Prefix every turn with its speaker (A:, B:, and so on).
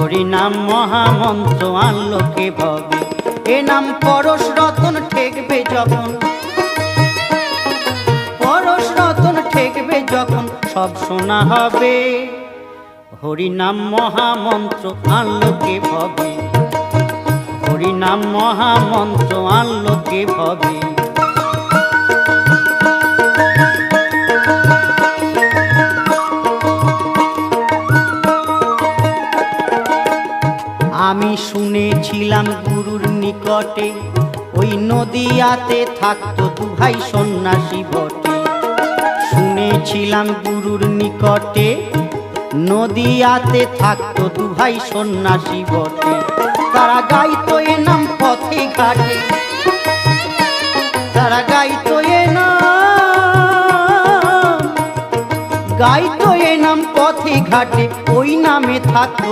A: হরি নাম মহামন্ত্র আনলো কে ভবে, এ নাম পরশ রতন ঠেকবে যখন, পরশ রতন ঠেকবে যখন সব শোনা হবে। হরি নাম মহামন্ত্র আনলো কে ভবে, হরি নাম মহামন্ত্র আনলো কে ভবে। আমি শুনেছিলাম গুরুর নিকটে, ওই নদিয়াতে থাকতো দু ভাই সন্ন্যাসী বটে। শুনেছিলাম গুরুর নিকটে, নদিয়াতে থাকতো দু ভাই সন্ন্যাসী বটে। তারা গাইতো এ নাম পথে ঘাটে, তারা গাইতো এ নাম, গাইতো এ নাম পথে ঘাটে, ওই নামে থাকতো